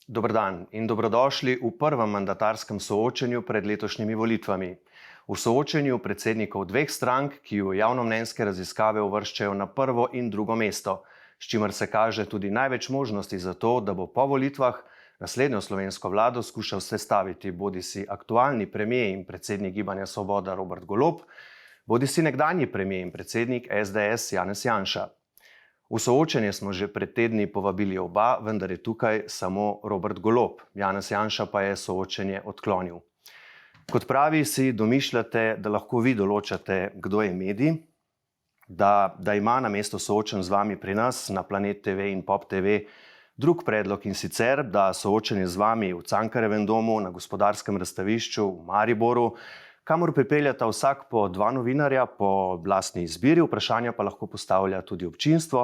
Dober dan in dobrodošli v prvem mandatarskem soočenju pred letošnjimi volitvami. V soočenju predsednikov dveh strank, ki v javnomnenjske raziskave uvrščajo na prvo in drugo mesto, s čimer se kaže tudi največ možnosti za to, da bo po volitvah naslednjo slovensko vlado skušal sestaviti bodisi aktualni premier in predsednik Gibanja Svoboda Robert Golob, bodisi nekdanji premier in predsednik SDS Janez Janša. V soočenje smo že pred tedni povabili oba, vendar je tukaj samo Robert Golob. Janez Janša pa je soočenje odklonil. Kot pravi, si domišljate, da lahko vi določate, kdo je medij, da ima na mesto soočen z vami pri nas na Planet TV in Pop TV drug predlog, in sicer, da soočenje z vami v Cankarjevem domu, na Gospodarskem razstavišču v Mariboru, kamor pripeljata vsak po dva novinarja po lastni izbiri, vprašanja pa lahko postavlja tudi občinstvo,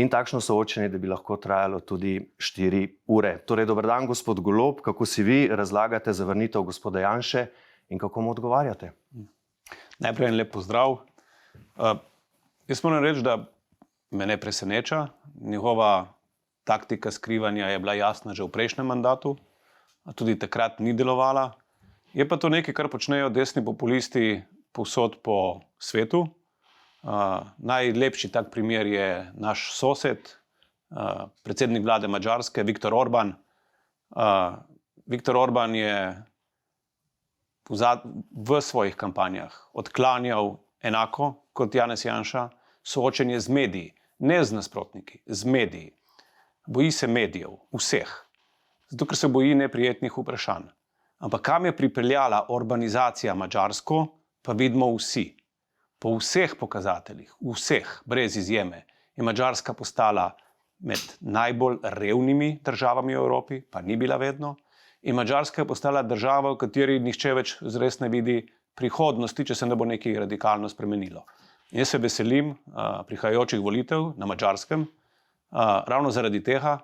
in takšno soočenje, da bi lahko trajalo tudi 4 ure. Torej, dober dan, gospod Golob, kako si vi razlagate zavrnitev gospoda Janše in kako mu odgovarjate? Najprej en lep pozdrav. Jaz moram reči, da me ne preseneča. Njegova taktika skrivanja je bila jasna že v prejšnjem mandatu, a tudi takrat ni delovala. Je pa to nekaj, kar počnejo desni populisti povsod po svetu. Najlepši tak primer je naš sosed, predsednik vlade Madžarske, Viktor Orban. Viktor Orban je v svojih kampanjah odklanjal enako kot Janez Janša soočenje z mediji, ne z nasprotniki, z mediji. Boji se medijev, vseh, zato ker se boji neprijetnih vprašanj. Ampak kam je pripeljala urbanizacija Madžarsko, pa vidimo vsi. Po vseh pokazateljih, vseh, brez izjeme, je Madžarska postala med najbolj revnimi državami v Evropi, pa ni bila vedno, in Madžarska je postala država, v kateri nihče več zares ne vidi prihodnosti, če se ne bo nekaj radikalno spremenilo. Jaz se veselim prihajajočih volitev na Madžarskem, ravno zaradi tega,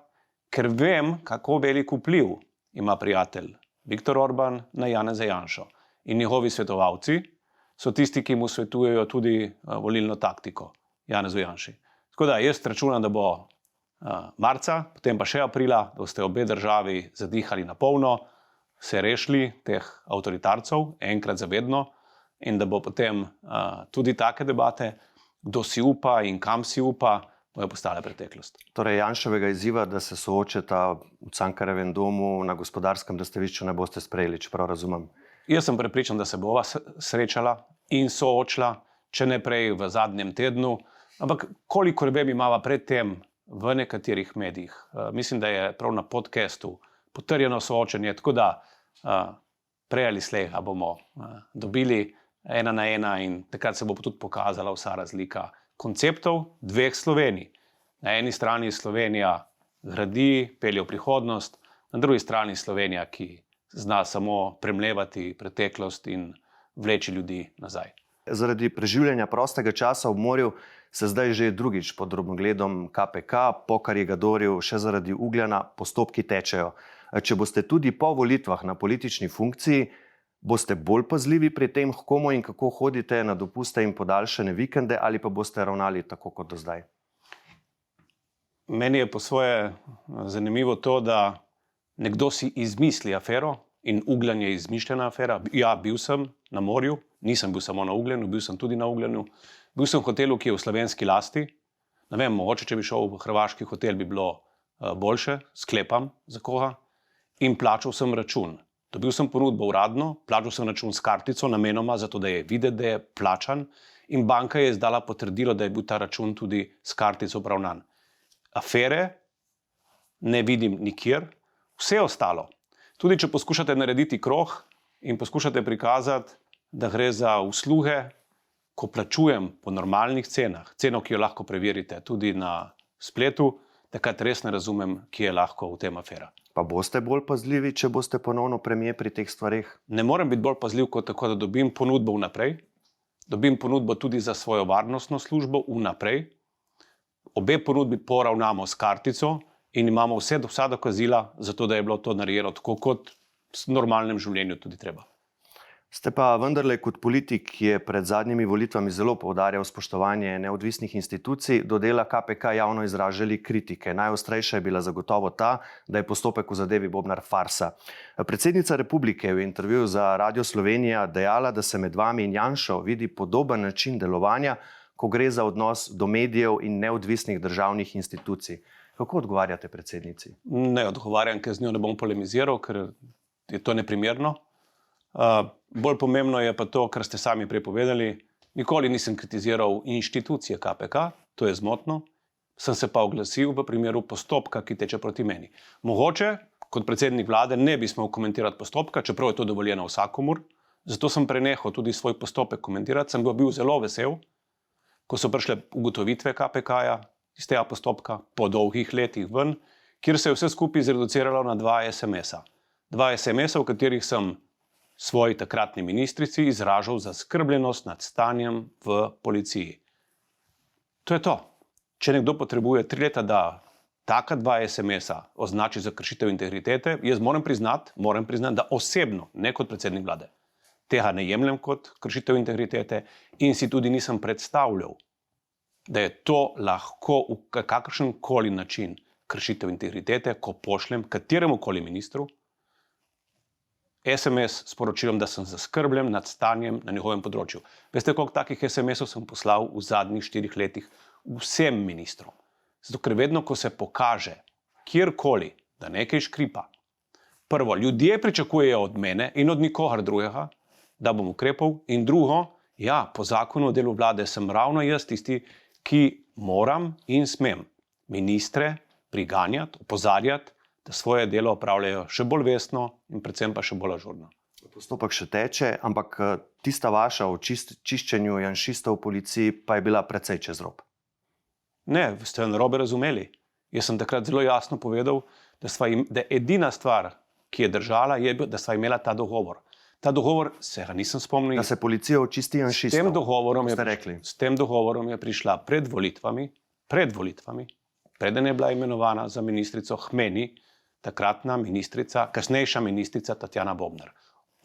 ker vem, kako velik vpliv ima prijatelj Viktor Orban na Janeza Janšo. In njegovi svetovalci so tisti, ki mu svetujejo tudi volilno taktiko Janezu Janši. Tako da jaz računam, da bo marca, potem pa še aprila, da boste obe državi zadihali na polno, se rešili teh avtoritarcev enkrat za vedno, in da bo potem tudi take debate, kdo si upa in kam si upa, bojo postale preteklost. Torej, Janševega izziva, da se soočeta v Cankarjevem domu na Gospodarskem razstavišču, ne boste sprejeli, čeprav razumem. Jaz sem prepričan, da se bova srečala in soočila, če ne prej v zadnjem tednu, ampak kolikor vem, imava predtem v nekaterih medijih. Mislim, da je prav na podcastu potrjeno soočenje, tako da prej ali slej bomo dobili 1 na 1 in takrat se bo tudi pokazala vsa razlika konceptov dveh Slovenij. Na eni strani Slovenija gradi, pelje v prihodnost, na drugi strani Slovenija, ki zna samo premlevati preteklost in vleči ljudi nazaj. Zaradi preživljanja prostega časa v morju se zdaj že drugič pod drobnogledom KPK, po Karigadorju, še zaradi Ugljana, postopki tečejo. Če boste tudi po volitvah na politični funkciji, boste bolj pazljivi pri tem, komu in kako hodite na dopuste in podaljšane vikende, ali pa boste ravnali tako kot do zdaj? Meni je po svoje zanimivo to, da nekdo si izmisli afero, in Ugljan je izmišljena afera. Ja, bil sem na morju, nisem bil samo na Ugljanu, bil sem tudi na Ugljanu. Bil sem v hotelu, ki je v slovenski lasti. Ne vem, mogoče, če bi šel v hrvaški hotel, bi bilo boljše, sklepam za koga. In plačal sem račun. Dobil sem ponudbo uradno, plačal sem račun s kartico, namenoma, zato da je videti, da je plačan, in banka je izdala potrdilo, da je bil ta račun tudi s kartico poravnan. Afere ne vidim nikjer. Vse ostalo, tudi če poskušate narediti krog in poskušate prikazati, da gre za usluge, ko plačujem po normalnih cenah, ceno, ki jo lahko preverite tudi na spletu, takrat res ne razumem, kje je lahko v tem afera. Pa boste bolj pazljivi, če boste ponovno premier pri teh stvareh? Ne morem biti bolj pazljiv kot tako, da dobim ponudbo vnaprej. Dobim ponudbo tudi za svojo varnostno službo vnaprej. Obe ponudbi poravnamo s kartico in imamo vsa dokazila za to, da je bilo to narejeno tako, kot v normalnem življenju tudi treba. Ste pa vendarle kot politik, ki je pred zadnjimi volitvami zelo poudarjal spoštovanje neodvisnih institucij, do dela KPK javno izražali kritike. Najostrejša je bila zagotovo ta, da je postopek v zadevi Bobnar farsa. Predsednica republike je v intervjuju za Radio Slovenija dejala, da se med vami in Janšo vidi podoben način delovanja, ko gre za odnos do medijev in neodvisnih državnih institucij. Kako odgovarjate predsednici? Ne odgovarjam, ker z njo ne bom polemiziral, ker je to neprimerno. Bolj pomembno je pa to, kar ste sami prepovedali. Nikoli nisem kritiziral inštitucije KPK, to je zmotno. Sem se pa oglasil v primeru postopka, ki teče proti meni. Mogoče, kot predsednik vlade, ne bi smel komentirati postopka, čeprav je to dovoljeno vsakomur. Zato sem prenehal tudi svoj postopek komentirati. Sem bil zelo vesel, ko so prišle ugotovitve KPK-ja iz tega postopka po dolgih letih ven, kjer se je vse skupaj zreduciralo na 2 SMS-a. 2 SMS-a, v katerih sem svoji takratni ministrici izražal zaskrbljenost nad stanjem v policiji. To je to. Če nekdo potrebuje 3 leta, da taka 2 SMS-a označi za kršitev integritete, jaz moram priznati, da osebno, ne kot predsednik vlade, tega ne jemljem kot kršitev integritete in si tudi nisem predstavljal, da je to lahko v kakršenkoli način kršitev integritete, ko pošljem kateremukoli ministru SMS s sporočilom, da sem zaskrbljen nad stanjem na njegovem področju. Veste, koliko takih SMS-ov sem poslal v zadnjih 4 letih vsem ministrom? Zato, ker vedno, ko se pokaže kjerkoli, da nekaj škripa, prvo, ljudje pričakujejo od mene in od nikogar drugega, da bom ukrepal, in drugo, ja, po zakonu o delu vlade sem ravno jaz tisti, ki moram in smem ministre priganjati, opozarjati, da svoje delo opravljajo še bolj vestno in predvsem pa še bolj ažurno. Postopek še teče, ampak tista vaša o čiščenju janšistov v policiji pa je bila precej čez rob. Ne, ste narobe razumeli. Jaz sem takrat zelo jasno povedal, da edina stvar, ki je držala, je, da sva imela ta dogovor. Ta dogovor se ga nisem spomnil. Da se policijo očisti janšistov. S tem dogovorom je prišla pred volitvami, preden je bila imenovana za ministrico Hmeni, takratna ministrica, kasnejša ministrica Tatjana Bobnar.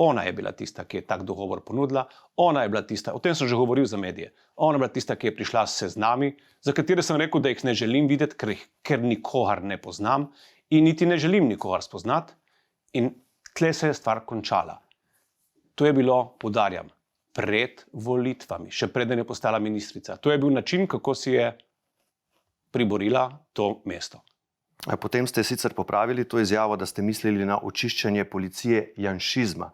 Ona je bila tista, ki je tak dogovor ponudila, ona je bila tista, o tem sem že govoril za medije, ona je bila tista, ki je prišla s seznami, za katere sem rekel, da jih ne želim videti, ker nikogar ne poznam in niti ne želim nikogar spoznati, in tle se je stvar končala. To je bilo, poudarjam, pred volitvami, še preden je postala ministrica. To je bil način, kako si je priborila to mesto. Potem ste sicer popravili to izjavo, da ste mislili na očiščenje policije janšizma.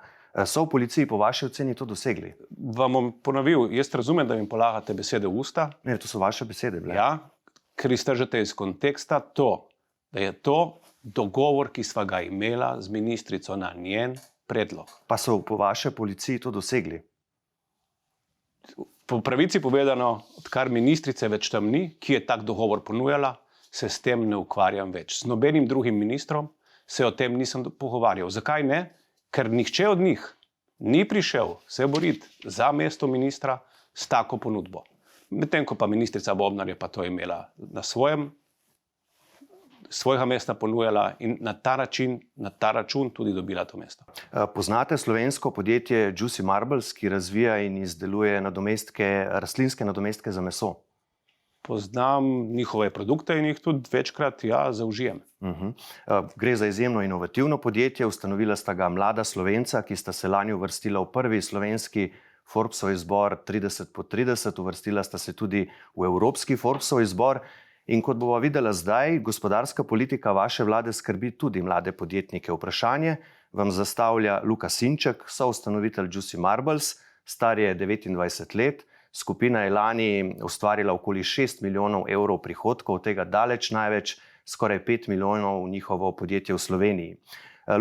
So v policiji po vaši oceni to dosegli? Vam bom ponovil, jaz razumem, da mi polagate besede v usta. Ne, to so vaše besede bile. Ja, ker iztržete iz konteksta to, da je to dogovor, ki sva ga imela z ministrico na njen predlog. Pa so po vaše policiji to dosegli? Po pravici povedano, odkar ministrice več tam ni, ki je tak dogovor ponujala, se s tem ne ukvarjam več. Z nobenim drugim ministrom se o tem nisem pogovarjal. Zakaj ne? Ker nihče od njih ni prišel se boriti za mesto ministra s tako ponudbo. Medtem ko pa ministrica Bobnar je pa to imela na svojega mesta ponujala in na ta račun tudi dobila to mesto. Poznate slovensko podjetje Juicy Marbles, ki razvija in izdeluje rastlinske nadomestke za meso? Poznam njihove produkte in jih tudi večkrat zaužijem. Gre za izjemno inovativno podjetje, ustanovila sta ga mlada Slovenca, ki sta se lani uvrstila v prvi slovenski Forbesov izbor 30x30, uvrstila sta se tudi v evropski Forbesov izbor. In kot bova videla zdaj, gospodarska politika vaše vlade skrbi tudi mlade podjetnike. Vprašanje vam zastavlja Luka Sinček, soustanovitelj Juicy Marbles, star je 29 let. Skupina je lani ustvarila okoli 6 milijonov evrov prihodkov, od tega daleč največ, skoraj 5 milijonov njihovo podjetje v Sloveniji.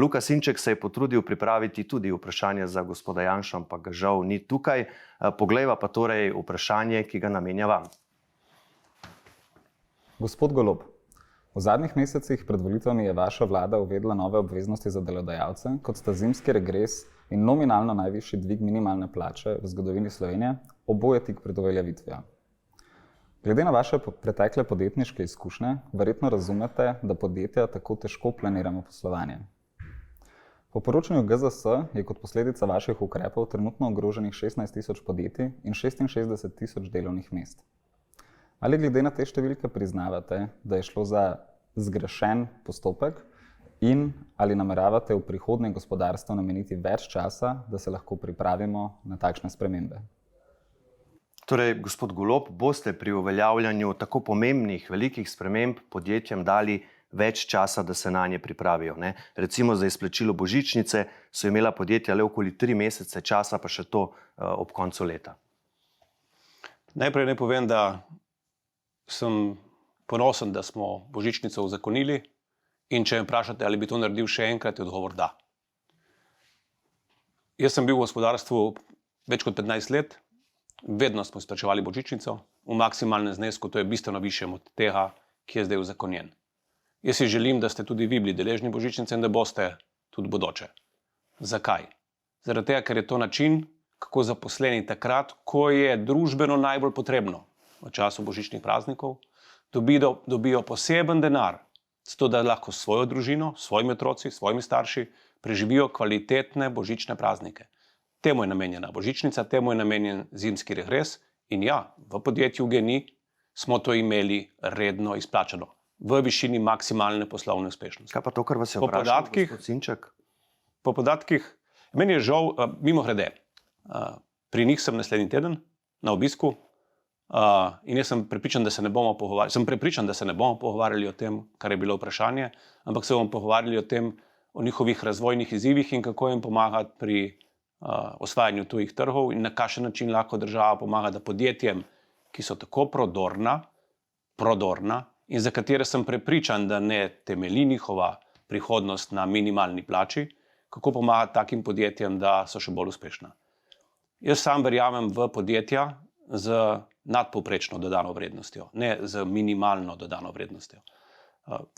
Luka Sinček se je potrudil pripraviti tudi vprašanje za gospoda Janšo, ampak ga žal ni tukaj. Poglejva pa torej vprašanje, ki ga namenja vam. Gospod Golob, v zadnjih mesecih pred volitvami je vaša vlada uvedla nove obveznosti za delodajalce, kot sta zimski regres in nominalno najvišji dvig minimalne plače v zgodovini Slovenije, oboje tik pred uveljavitvijo. Glede na vaše pretekle podjetniške izkušnje, verjetno razumete, da podjetja tako težko planiramo poslovanje. Po poročanju GZS je kot posledica vaših ukrepov trenutno ogroženih 16.000 podjetij in 66.000 delovnih mest. Ali glede na te številke priznavate, da je šlo za zgrešen postopek in ali nameravate v prihodnje gospodarstvo nameniti več časa, da se lahko pripravimo na takšne spremembe? Torej, gospod Golob, boste pri uveljavljanju tako pomembnih, velikih sprememb podjetjem dali več časa, da se na nje pripravijo, ne? Recimo za izplačilo božičnice so imela podjetja le okoli 3 mesece časa, pa še to ob koncu leta. Najprej naj povem, da sem ponosen, da smo božičnico uzakonili in če me vprašate, ali bi to naredil še enkrat, je odgovor da. Jaz sem bil v gospodarstvu več kot 15 let, vedno smo izplačevali božičnico v maksimalnem znesku, to je bistveno višjem od tega, ki je zdaj uzakonjen. Jaz si želim, da ste tudi vi bili deležni božičnice in da boste tudi bodoče. Zakaj? Zaradi tega, ker je to način, kako zaposleni takrat, ko je družbeno najbolj potrebno, v času božičnih praznikov, dobijo poseben denar, zato da lahko s svojo družino, svojimi otroci, svojimi starši preživijo kvalitetne božične praznike. Temu je namenjena božičnica, temu je namenjen zimski regres in ja, v podjetju GEN-I smo to imeli redno izplačano v višini maksimalne poslovne uspešnosti. Kaj pa to, kar vas je vprašal, gospod Sinček? Po podatkih, meni je žal, mimogrede, pri njih sem naslednji teden na obisku in jaz sem prepričan, da se ne bomo pogovarjali o tem, kar je bilo vprašanje, ampak se bomo pogovarjali o tem, o njihovih razvojnih izzivih in kako jim pomagati pri osvajanju tujih trgov in na kakšen način lahko država pomaga, da podjetjem, ki so tako prodorna in za katere sem prepričan, da ne temelji njihova prihodnost na minimalni plači, kako pomagati takim podjetjem, da so še bolj uspešna. Jaz sam verjamem v podjetja z nadpovprečno dodano vrednostjo, ne z minimalno dodano vrednostjo.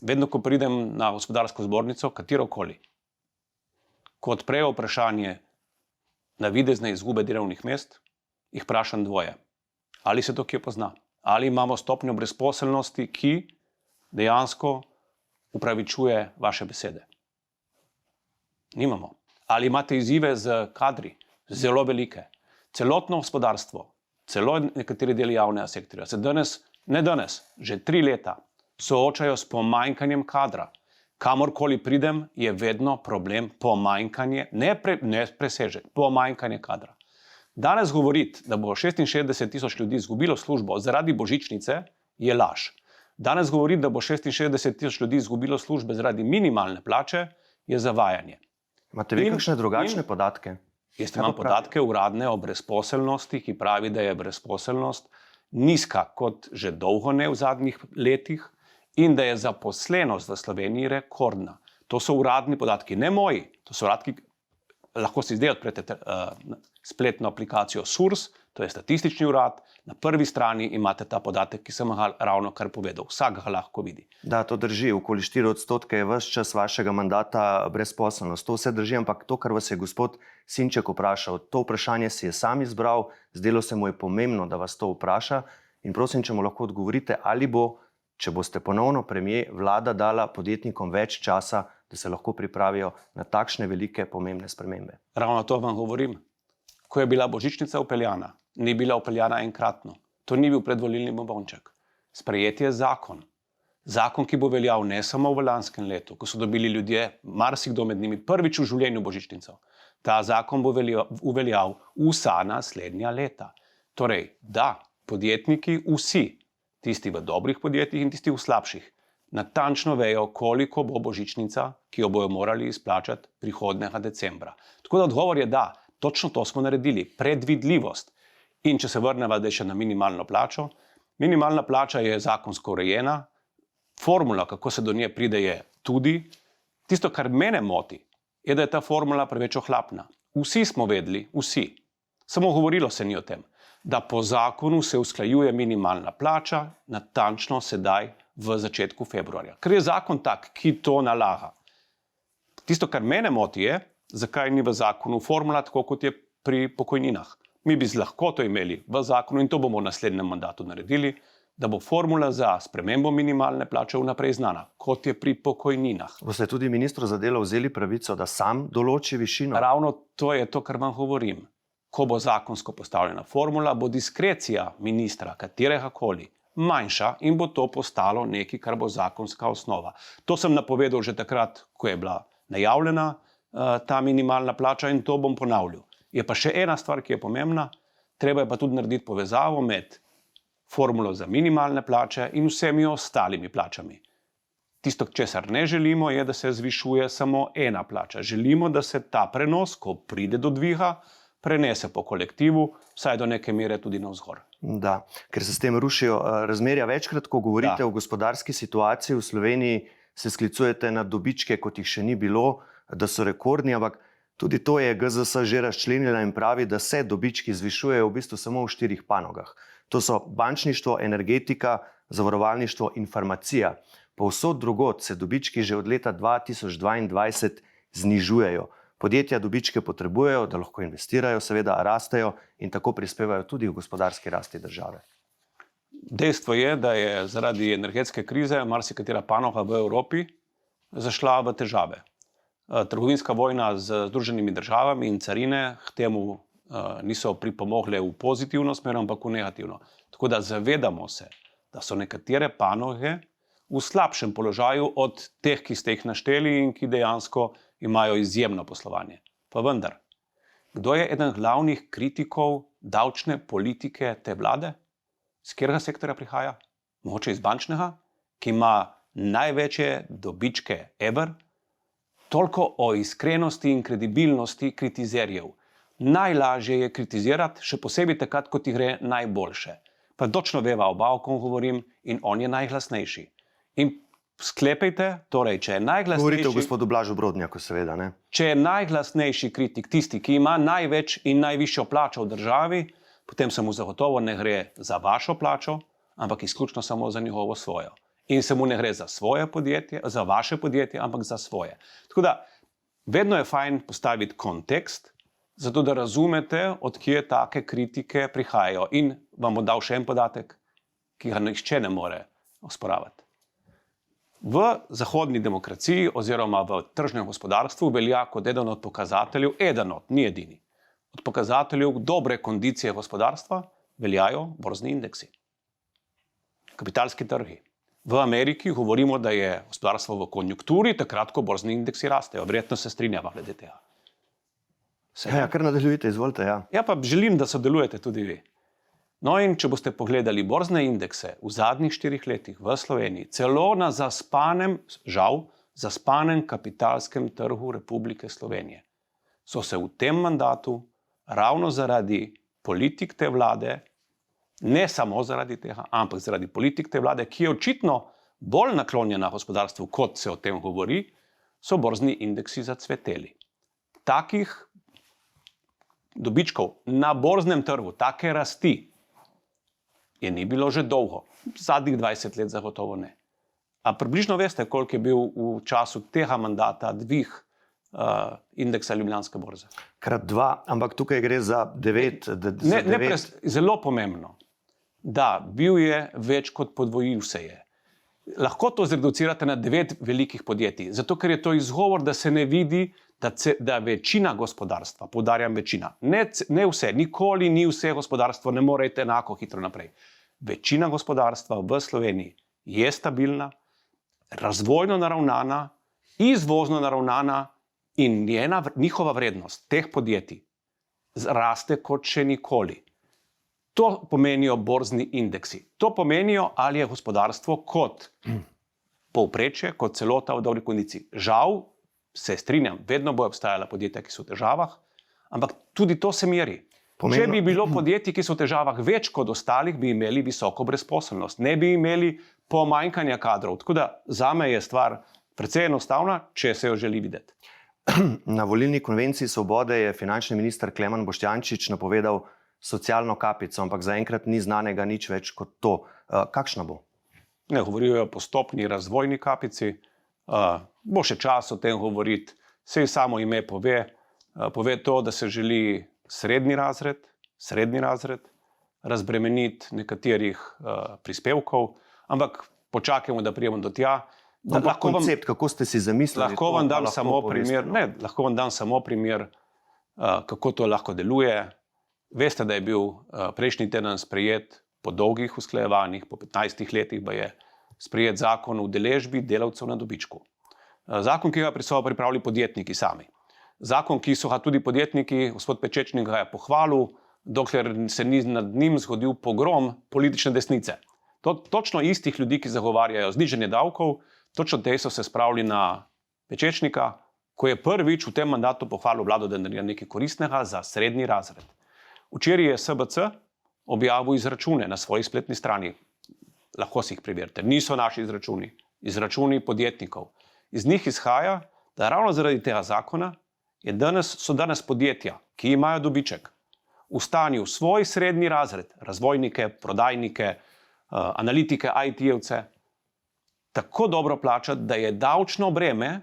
Vedno, ko pridem na gospodarsko zbornico, katerokoli, ko odprejo vprašanje navidezne izgube delovnih mest, jih vprašam dvoje. Ali se to kje pozna? Ali imamo stopnjo brezposelnosti, ki dejansko upravičuje vaše besede? Nimamo. Ali imate izzive z kadri? Zelo velike. Celotno gospodarstvo, celo nekateri deli javnega sektorja se že 3 leta soočajo s pomanjkanjem kadra. Kamorkoli pridem, je vedno problem pomanjkanje, ne presežek, pomanjkanje kadra. Danes govoriti, da bo 66.000 ljudi izgubilo službo zaradi božičnice, je laž. Danes govoriti, da bo 66.000 ljudi izgubilo službe zaradi minimalne plače, je zavajanje. Imate vi kakšne drugačne podatke? Jaz imam podatke uradne o brezposelnosti, ki pravi, da je brezposelnost nizka kot že dolgo ne v zadnjih letih in da je zaposlenost v Sloveniji rekordna. To so uradni podatki, ne moji. To so podatki, lahko si zdaj odprete spletno aplikacijo SURS, to je statistični urad, na prvi strani imate ta podatek, ki sem ga ravno kar povedal. Vsak ga lahko vidi. Da, to drži. Okoli 4% je ves čas vašega mandata brezposelnost. To vse drži, ampak to, kar vas je gospod Sinček vprašal, to vprašanje si je sam izbral, zdelo se mu je pomembno, da vas to vpraša in prosim, če mu lahko odgovorite, ali bo, če boste ponovno premier, vlada dala podjetnikom več časa, da se lahko pripravijo na takšne velike, pomembne spremembe. Ravno to vam govorim. Ko je bila božičnica vpeljana, ni bila vpeljana enkratno. To ni bil predvolilni bombonček. Sprejet je zakon. Zakon, ki bo veljal ne samo v lanskem letu, ko so dobili ljudje, marsikdo med njimi, prvič v življenju božičnico. Ta zakon bo veljal vsa naslednja leta. Torej, da, podjetniki vsi, tisti v dobrih podjetjih in tisti v slabših, natančno vejo, koliko bo božičnica, ki jo bojo morali izplačati prihodnjega decembra. Tako da odgovor je da. Točno to smo naredili, predvidljivost. In če se vrneva še na minimalno plačo, minimalna plača je zakonsko urejena, formula, kako se do nje pride, je tudi. Tisto, kar mene moti, je, da je ta formula preveč ohlapna. Vsi smo vedeli, vsi, samo govorilo se ni o tem, da po zakonu se usklajuje minimalna plača natančno sedaj v začetku februarja. Ker je zakon tak, ki to nalaga. Tisto, kar mene moti, je, zakaj ni v zakonu formula, tako kot je pri pokojninah. Mi bi z lahkoto imeli v zakonu, in to bomo v naslednjem mandatu naredili, da bo formula za spremembo minimalne plače vnaprej znana, kot je pri pokojninah. Boste tudi ministru za delo vzeli pravico, da sam določi višino? Ravno to je to, kar vam govorim. Ko bo zakonsko postavljena formula, bo diskrecija ministra, kateregakoli, manjša in bo to postalo nekaj, kar bo zakonska osnova. To sem napovedal že takrat, ko je bila najavljena ta minimalna plača in to bom ponavljal. Je pa še ena stvar, ki je pomembna, treba je pa tudi narediti povezavo med formulo za minimalne plače in vsemi ostalimi plačami. Tisto, česar ne želimo, je, da se zvišuje samo ena plača. Želimo, da se ta prenos, ko pride do dviga, prenese po kolektivu, vsaj do neke mere tudi navzgor. Da, ker se s tem rušijo razmerja. Večkrat, ko govorite o gospodarski situaciji v Sloveniji, se sklicujete na dobičke, kot jih še ni bilo, da so rekordni, ampak tudi to je GZS že razčlenila in pravi, da se dobički zvišujejo v bistvu samo v 4 panogah. To so bančništvo, energetika, zavarovalništvo in farmacija. Povsod drugod se dobički že od leta 2022 znižujejo. Podjetja dobičke potrebujejo, da lahko investirajo, seveda rastejo in tako prispevajo tudi v gospodarski rasti države. Dejstvo je, da je zaradi energetske krize marsikatera panoga v Evropi zašla v težave. Trgovinska vojna z Združenimi državami in carine k temu niso pripomogle v pozitivno smer, ampak v negativno. Tako da zavedamo se, da so nekatere panoge v slabšem položaju od teh, ki ste jih našteli in ki dejansko imajo izjemno poslovanje. Pa vendar, kdo je eden glavnih kritikov davčne politike te vlade? Z katerega sektorja prihaja? Mogoče iz bančnega, ki ima največje dobičke ever? Toliko o iskrenosti in kredibilnosti kritizerjev. Najlažje je kritizirati, še posebej takrat, ko ti gre najboljše. Pa točno veva oba, o kom govorim, in on je najglasnejši. In sklepajte, torej, če je najglasnejši... Govorite o gospodu Blažu Brodnjaku, seveda, ne? Če je najglasnejši kritik tisti, ki ima največ in najvišjo plačo v državi, potem se mu zagotovo ne gre za vašo plačo, ampak izključno samo za njegovo svojo. In se mu ne gre za svoje podjetje, za vaše podjetje, ampak za svoje. Tako da, vedno je fajn postaviti kontekst, zato da razumete, od kje take kritike prihajajo. In vam bom dal še en podatek, ki ga nihče ne more osporavati. V zahodni demokraciji oziroma v tržnem gospodarstvu velja kot eden od pokazateljev, ni edini, od pokazateljev dobre kondicije gospodarstva veljajo borzni indeksi. Kapitalski trgi. V Ameriki govorimo, da je gospodarstvo v konjunkturi, takrat, ko borzni indeksi rastejo. Verjetno se strinjava glede tega. Ja, kar nadaljujte, izvolite. Ja, pa želim, da sodelujete tudi vi. No in če boste pogledali borzne indekse v zadnjih 4 letih v Sloveniji, celo na zaspanem, žal, zaspanem kapitalskem trgu Republike Slovenije, so se v tem mandatu ravno zaradi politik te vlade, ne samo zaradi tega, ampak zaradi politik te vlade, ki je očitno bolj naklonjena gospodarstvu, kot se o tem govori, so borzni indeksi zacveteli. Takih dobičkov na borznem trgu, take rasti, je ni bilo že dolgo. Zadnjih 20 let zagotovo ne. A približno veste, koliko je bil v času tega mandata dvig indeksa Ljubljanske borze? Krat 2, ampak tukaj gre za 9. Zelo pomembno. Da, bil je več kot podvojil se je. Lahko to zreducirate na 9 velikih podjetij, zato ker je to izgovor, da se ne vidi, da večina gospodarstva, poudarjam večina, ne vse, nikoli ni vse gospodarstvo, ne more iti enako hitro naprej. Večina gospodarstva v Sloveniji je stabilna, razvojno naravnana, izvozno naravnana in njihova vrednost teh podjetij raste kot še nikoli. To pomenijo borzni indeksi. To pomenijo, ali je gospodarstvo kot povprečje, kot celota v dobri kondiciji. Žal, se strinjam, vedno bo obstajala podjetja, ki so v težavah, ampak tudi to se meri. Če bi bilo podjetij, ki so v težavah več kot ostalih, bi imeli visoko brezposelnost, ne bi imeli pomanjkanja kadrov. Tako da zame je stvar precej enostavna, če se jo želi videti. Na volilni konvenciji Svobode je finančni minister Klemen Boštjančič napovedal socialno kapico, ampak zaenkrat ni znanega nič več kot to. Kakšna bo? Ne, govorijo o postopni razvojni kapici. Bo še čas o tem govoriti. Sej samo ime pove to, da se želi srednji razred, razbremeniti nekaterih prispevkov, ampak počakajmo, da prijemo do tja. Koncept, kako ste si zamislili? Lahko vam dam samo primer, lahko vam dam samo primer, kako to lahko deluje. Veste, da je bil prejšnji teden sprejet po dolgih usklajevanjih, po 15 letih je sprejet zakon o udeležbi delavcev na dobičku. Zakon, ki ga so pripravili podjetniki sami. Zakon, ki so ga tudi podjetniki, gospod Pečečnik ga je pohvalil, dokler se ni nad njim zgodil pogrom politične desnice. Točno istih ljudi, ki zagovarjajo znižanje davkov, točno te so se spravili na Pečečnika, ko je prvič v tem mandatu pohvalil vlado, da naredi nekaj koristnega za srednji razred. Včeraj je SBC objavil izračune na svoji spletni strani. Lahko si jih preverite. Niso naši izračuni, izračuni podjetnikov. Iz njih izhaja, da ravno zaradi tega zakona so danes podjetja, ki imajo dobiček, v stanju svoj srednji razred, razvojnike, prodajnike, analitike, IT-jevce, tako dobro plačati, da je davčno breme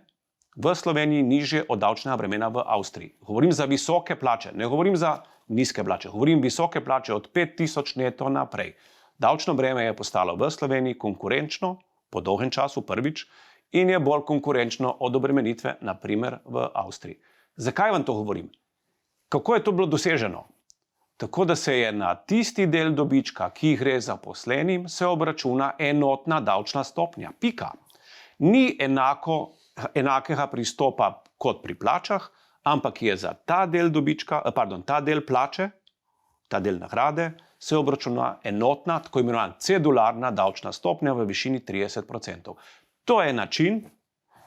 v Sloveniji nižje od davčnega bremena v Avstriji. Govorim za visoke plače, ne govorim za nizke plače, govorim visoke plače od 5000 neto naprej. Davčno breme je postalo v Sloveniji konkurenčno, po dolgem času prvič, in je bolj konkurenčno od obremenitve, naprimer v Avstriji. Zakaj vam to govorim? Kako je to bilo doseženo? Tako da se je na tisti del dobička, ki gre zaposlenim, se obračuna enotna davčna stopnja. Pika. Ni enakega pristopa kot pri plačah, ampak je za ta del dobička, ta del plače, ta del nagrade, se obračuna enotna, tako imenovana cedularna davčna stopnja v višini 30%. To je način,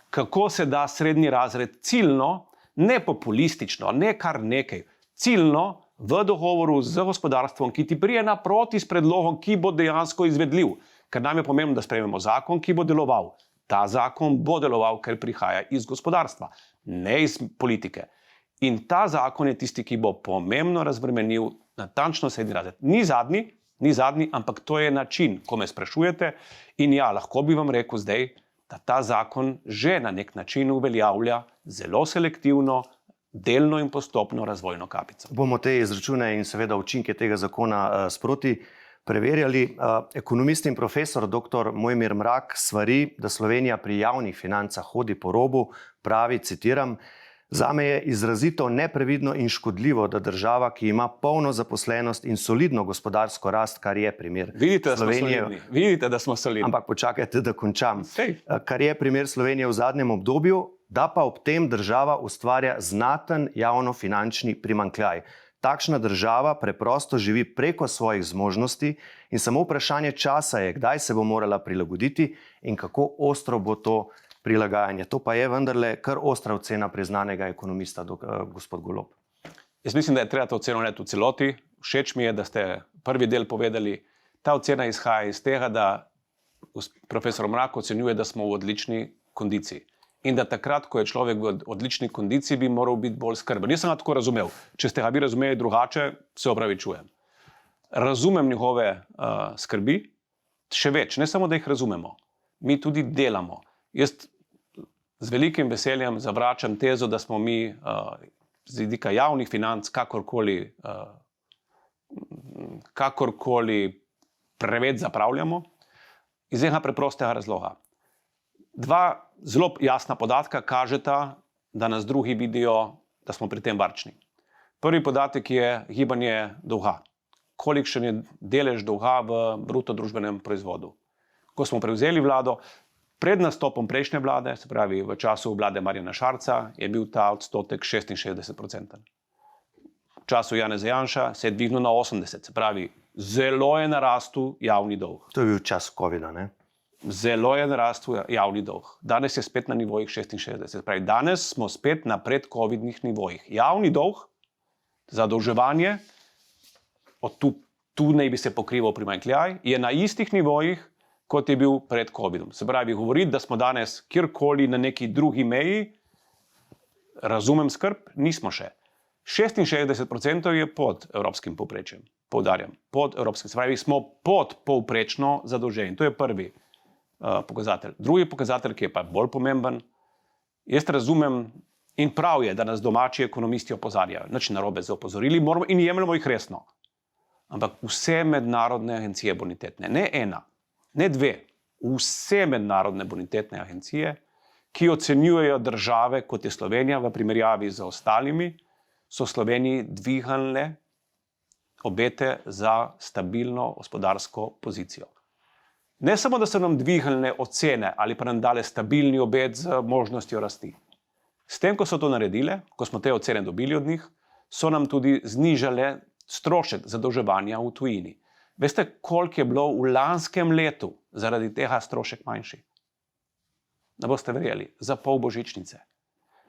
kako se da srednji razred ciljno, ne populistično, ne kar nekaj, ciljno v dogovoru z gospodarstvom, ki ti prije naproti s predlogom, ki bo dejansko izvedljiv. Ker nam je pomembno, da sprejmemo zakon, ki bo deloval. Ta zakon bo deloval, ker prihaja iz gospodarstva, ne iz politike. In ta zakon je tisti, ki bo pomembno razbremenil natančno srednji razred. Ni zadnji, ampak to je način, ko me sprašujete. In ja, lahko bi vam rekel zdaj, da ta zakon že na nek način uveljavlja zelo selektivno, delno in postopno razvojno kapico. Bomo te izračune in seveda učinke tega zakona sproti preverjali. Ekonomist in profesor dr. Mojmir Mrak svari, da Slovenija pri javnih financah hodi po robu, pravi, citiram, zame je izrazito neprevidno in škodljivo, da država, ki ima polno zaposlenost in solidno gospodarsko rast, kar je primer Slovenije. Vidite, da smo solidni. Ampak počakajte, da končam. Kar je primer Slovenije v zadnjem obdobju, da pa ob tem država ustvarja znaten javnofinančni primanjkljaj. Takšna država preprosto živi preko svojih zmožnosti in samo vprašanje časa je, kdaj se bo morala prilagoditi in kako ostro bo to prilagajanje. To pa je vendarle kar ostra ocena priznanega ekonomista, gospod Golob. Jaz mislim, da je treba to oceno narediti v celoti. Všeč mi je, da ste prvi del povedali. Ta ocena izhaja iz tega, da profesor Mrak ocenjuje, da smo v odlični kondiciji. In da takrat, ko je človek v odlični kondiciji, bi moral biti bolj skrben. Nisem ga tako razumel. Če ste ga vi razumeli drugače, se opravičujem. Razumem njegove skrbi, še več, ne samo, da jih razumemo. Mi tudi delamo. Jaz z velikim veseljem zavračam tezo, da smo mi z vidika javnih financ kakorkoli preveč zapravljamo. Iz enega preprostega razloga. Dva zelo jasna podatka kažeta, da nas drugi vidijo, da smo pri tem varčni. Prvi podatek je gibanje dolga. Kolikšen je delež dolga v bruto družbenem proizvodu. Ko smo prevzeli vlado, pred nastopom prejšnje vlade, se pravi v času vlade Marjana Šarca, je bil ta odstotek 66%. V času Janeza Janša se je dvignil na 80%, se pravi, zelo je narastel javni dolg. To je bil čas covida, ne? Zelo je narastel javni dolg. Danes je spet na nivojih 66%. Se pravi, danes smo spet na predcovidnih nivojih. Javni dolg, zadolževanje, tu naj bi se pokrival primanjkljaj, je na istih nivojih, kot je bil pred covidom. Se pravi, govoriti, da smo danes kjerkoli na neki drugi meji, razumem skrb, nismo še. 66% je pod evropskim povprečjem. Poudarjam, pod evropskim. Se pravi, smo pod povprečno zadolženi. To je prvi pokazatelj. Drugi pokazatelj, ki je pa bolj pomemben, jaz razumem in prav je, da nas domači ekonomisti opozarjajo. Nič narobe z opozorili in jemljemo jih resno. ampak vse mednarodne agencije bonitetne, ne ena, ne dve, vse mednarodne bonitetne agencije, ki ocenjujejo države, kot je Slovenija, v primerjavi z ostalimi, so Sloveniji dvignile obete za stabilno gospodarsko pozicijo. Ne samo, da so nam dvignile ocene ali pa nam dale stabilni obet z možnostjo rasti. S tem, ko so to naredile, ko smo te ocene dobili od njih, so nam tudi znižale strošek zadolževanja v tujini. Veste, koliko je bilo v lanskem letu zaradi tega strošek manjši? Ne boste verjeli, za pol božičnice.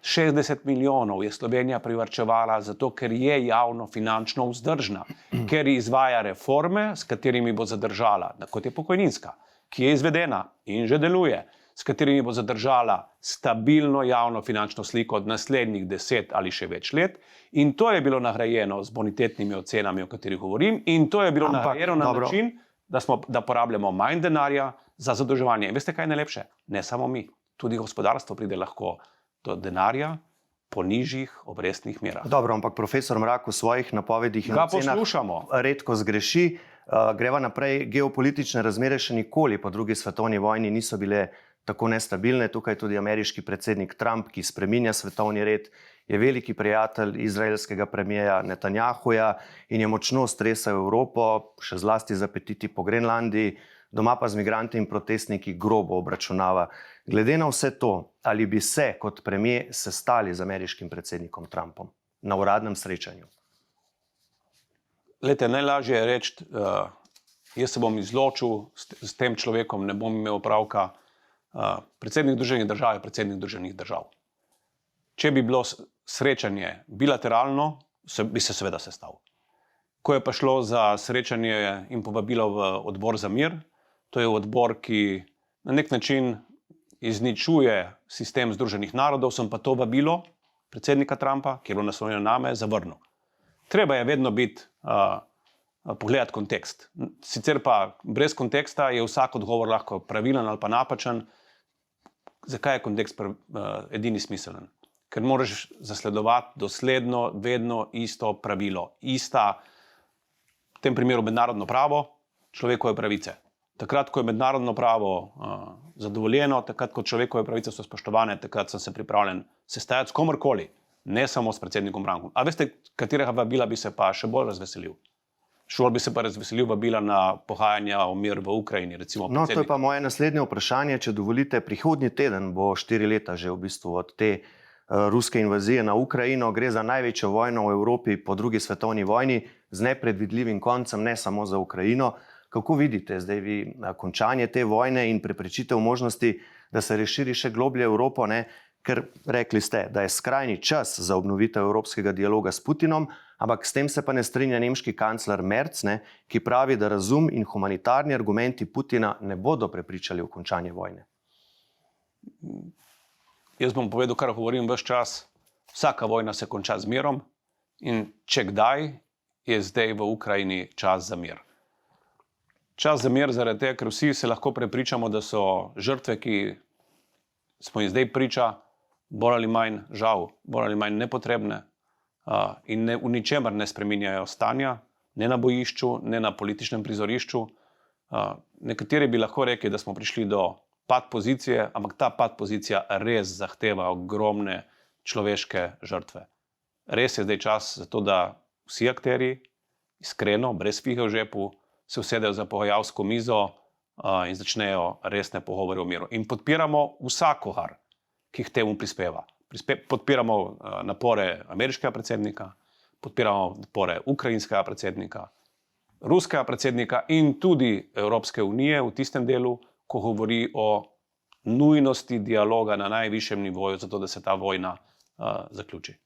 60 milijonov je Slovenija privarčevala zato, ker je javno finančno vzdržna, ker izvaja reforme, s katerimi bo zadržala, kot je pokojninska, ki je izvedena in že deluje, s katerimi bo zadržala stabilno javno finančno sliko od naslednjih 10 ali še več let. In to je bilo nagrajeno z bonitetnimi ocenami, o katerih govorim, in to je bilo nagrajeno na način, da porabljamo manj denarja za zadolževanje. In veste, kaj je najlepše? Ne samo mi, tudi gospodarstvo pride lahko do denarja po nižjih obrestnih merah. Dobro, ampak profesor Mrak v svojih napovedih in ocenah redko zgreši. Greva naprej, geopolitične razmere še nikoli po drugi svetovni vojni niso bile tako nestabilne. Tukaj tudi ameriški predsednik Trump, ki spreminja svetovni red, je veliki prijatelj izraelskega premijeja Netanjahuja in je močno stresal Evropo, še zlasti z apetiti po Grenlandiji, doma pa z migranti in protestniki grobo obračunava. Glede na vse to, ali bi se kot premier sestali z ameriškim predsednikom Trumpom na uradnem srečanju? Glejte, najlažje je reči, jaz se bom izločil s tem človekom, ne bom imel opravka. Predsednik Združenih držav je predsednik Združenih držav. Če bi bilo srečanje bilateralno, bi se seveda sestal. Ko je pa šlo za srečanje in povabilo v odbor za mir, to je odbor, ki na nek način izničuje sistem Združenih narodov, sem pa to vabilo predsednika Trumpa, ki je bilo naslovljeno name, zavrnil. Treba je vedno pogledati kontekst. Sicer pa brez konteksta je vsak odgovor lahko pravilen ali pa napačen. Zakaj je kontekst edini smiselen? Ker moraš zasledovati dosledno vedno isto pravilo. V tem primeru mednarodno pravo, človekove pravice. Takrat, ko je mednarodno pravo zadovoljeno, takrat, ko človekove pravice so spoštovane, takrat sem se pripravljen sestajati s komorkoli, ne samo s predsednikom Brankom. A veste, katerega vabila bi se pa še bolj razveselil? Šol bi se pa razveselil vabila na pogajanja o mir v Ukrajini, recimo predsednika. No, to je pa moje naslednje vprašanje. Če dovolite, prihodnji teden bo 4 leta že v bistvu od te ruske invazije na Ukrajino. Gre za največjo vojno v Evropi po drugi svetovni vojni z nepredvidljivim koncem, ne samo za Ukrajino. Kako vidite zdaj vi končanje te vojne in preprečitev možnosti, da se razširi še globlje Evropo, ne? Ker rekli ste, da je skrajni čas za obnovitev evropskega dialoga s Putinom, ampak s tem se pa ne strinja nemški kancler Merz, ne, ki pravi, da razum in humanitarni argumenti Putina ne bodo prepričali v končanje vojne. Jaz bom povedal, kar govorim ves čas. Vsaka vojna se konča z mirom in če kdaj, je zdaj v Ukrajini čas za mir. Čas za mir zaradi tega, ker vsi se lahko prepričamo, da so žrtve, ki smo jim zdaj priča, bolj ali manj žal, bolj ali manj nepotrebne in v ničemer ne spreminjajo stanja, ne na bojišču, ne na političnem prizorišču. Nekateri bi lahko rekli, da smo prišli do pad pozicije, ampak ta pad pozicija res zahteva ogromne človeške žrtve. Res je zdaj čas za to, da vsi akterji iskreno, brez fige v žepu, se usedejo za pogajalsko mizo in začnejo resne pogovore o miru. In podpiramo vsakogar, ki k temu prispeva. Podpiramo napore ameriškega predsednika, podpiramo napore ukrajinskega predsednika, ruskega predsednika in tudi Evropske unije v tistem delu, ko govori o nujnosti dialoga na najvišjem nivoju, zato da se ta vojna zaključi.